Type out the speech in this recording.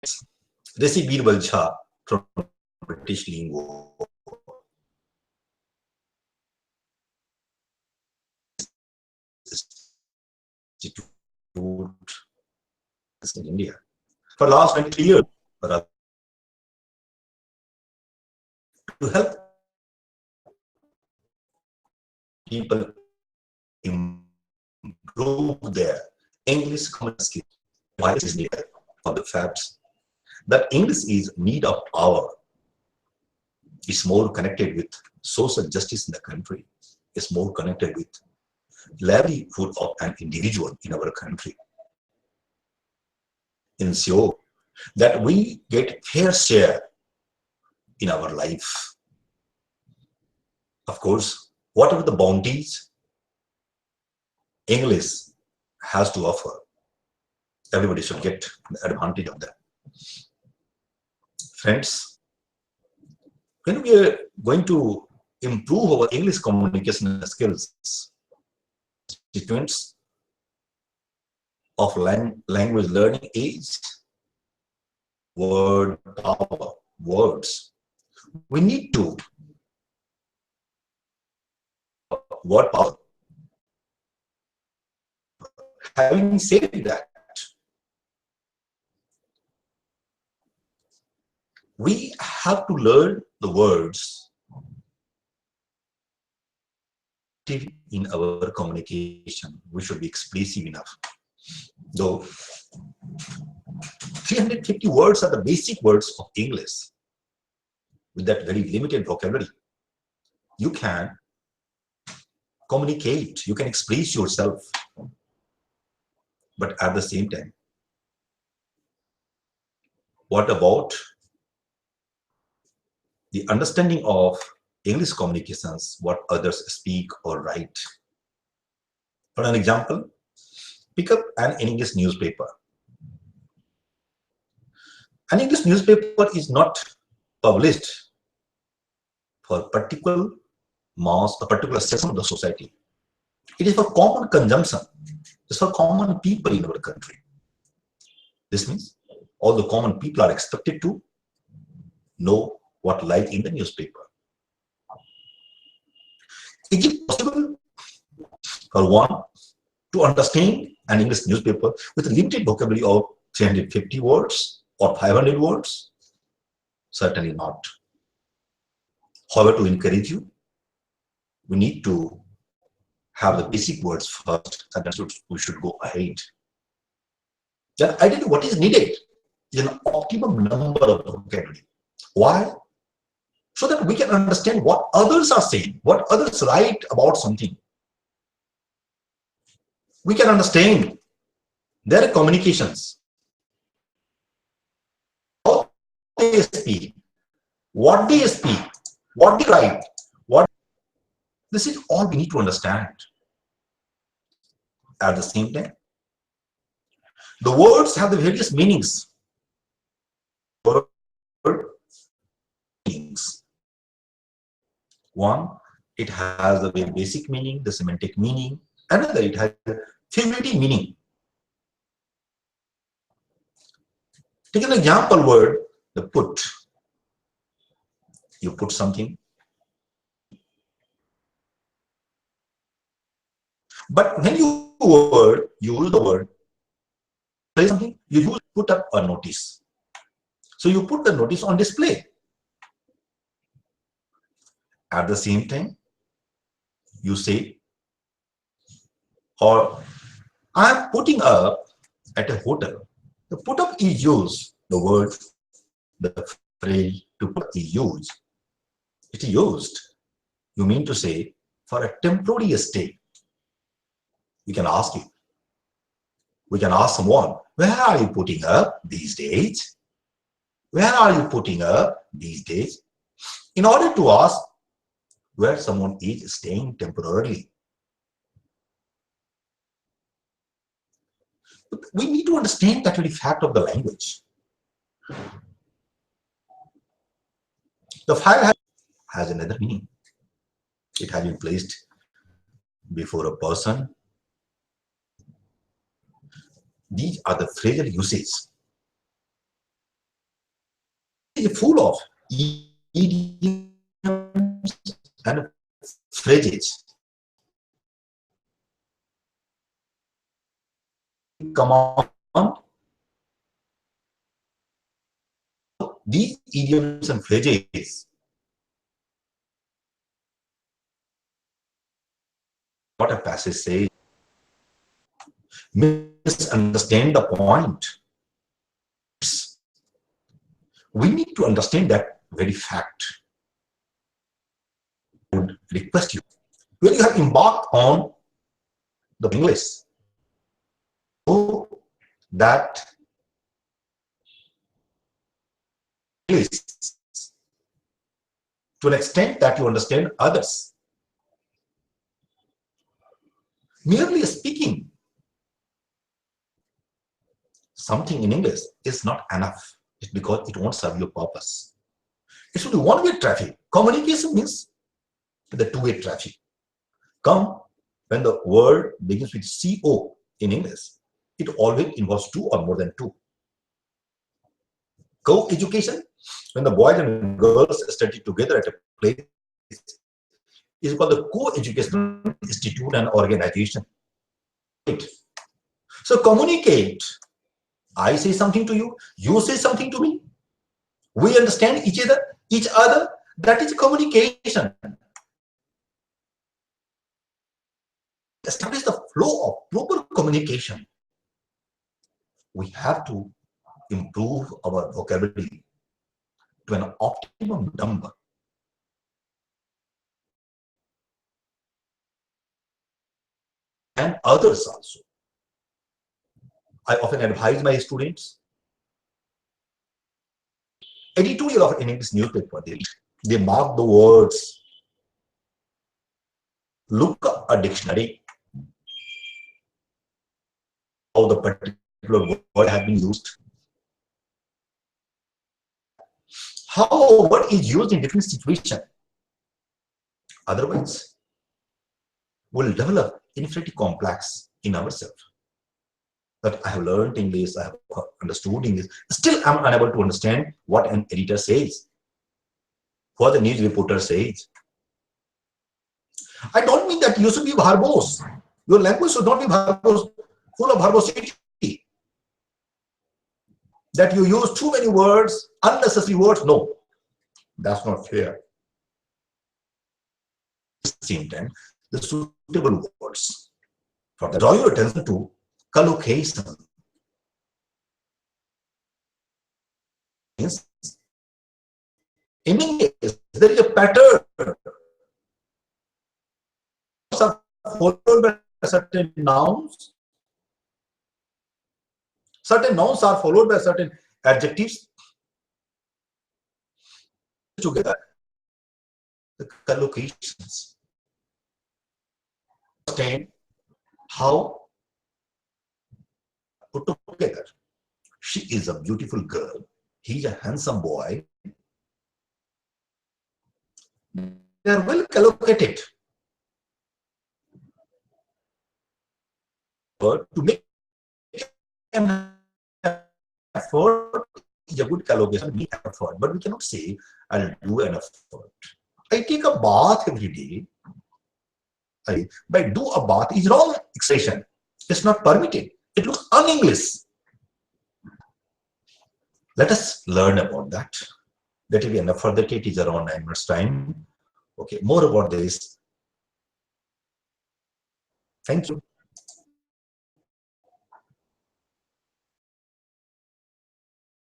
Recipe Bagicha from British Lingua. In India. For last 23 years, to help people improve their English common skills. Why is needed for the facts that English is need of hour. It's more connected with social justice in the country. It's more connected with livelihood of an individual in our country. Ensure that we get fair share in our life. Of course, whatever the bounties English has to offer, everybody should get the advantage of that. Friends, when we are going to improve our English communication skills, constituents of language learning is word power, words. We need to word power. Having said that, we have to learn the words in our communication. We should be expressive enough. Though 350 words are the basic words of English. With that very limited vocabulary, you can communicate, you can express yourself. But at the same time, what about the understanding of English communications, what others speak or write? For an example, pick up an English newspaper. An English newspaper is not published for particular mass, a particular section of the society. It is for common consumption. It's for common people in our country. This means all the common people are expected to know what lies in the newspaper. Is it possible for one to understand an English newspaper with a limited vocabulary of 350 words or 500 words? Certainly not. However, to encourage you, we need to have the basic words first, and then we should go ahead. Then ideally, what is needed is an optimum number of vocabulary. Why? So that we can understand what others are saying, what others write about something. We can understand their communications, how they speak, what they speak, what they write. This is all we need to understand. At the same time, the words have the various meanings. One, it has a very basic meaning, the semantic meaning. Another, it has a figurative meaning. Take an example word, the put. You put something. But when you use the word, say something, you put up a notice. So you put the notice on display. At the same time, you say, or I am putting up at a hotel. The put up is used, the word, the phrase to put is used. It is used, you mean to say, for a temporary stay. We can ask you. We can ask someone, where are you putting up these days? Where are you putting up these days? In order to ask where someone is staying temporarily. But we need to understand that very fact of the language. The file has another meaning. It has been placed before a person. These are the phrasal usages. is full of idioms and phrases. Come on, these idioms and phrases, what a passage says, misunderstand the point. We need to understand that very fact. I would request you, when you have embarked on the English, so that English to an extent that you understand others. Merely speaking something in English is not enough. It's because it won't serve your purpose. It should be one-way traffic. Communication means the two-way traffic. Come, when the word begins with CO in English, it always involves two or more than two. Co-education, when the boys and girls study together at a place, is called the co-educational institute and organization. So communicate. I say something to you, you say something to me. We understand each other. That is communication. Establish the flow of proper communication. We have to improve our vocabulary to an optimum number. And others also. I often advise my students, editorial of an English newspaper, they mark the words, look up a dictionary, how the particular word has been used, how a word is used in different situations. Otherwise, we'll develop infinity complex in ourselves. That I have learned English, I have understood English, still I'm unable to understand what an editor says, what the news reporter says. I don't mean that you should be verbose. Your language should not be verbose, full of verbosity. That you use too many words, unnecessary words. No, that's not fair. At the same time, the suitable words. For that, draw your attention to collocation. In English, there is a pattern. Are followed by certain nouns. Certain nouns are followed by certain adjectives. Together, the collocations. Understand how put together. She is a beautiful girl. He is a handsome boy. They are well collocated. But to make an effort is a good collocation, make effort. But we cannot say, I'll do an effort. I take a bath every day. By do a bath is wrong expression. It's not permitted. It looks un-English. Let us learn about that. That will be enough for the day. It is around 9 minutes time. Okay, more about this. Thank you.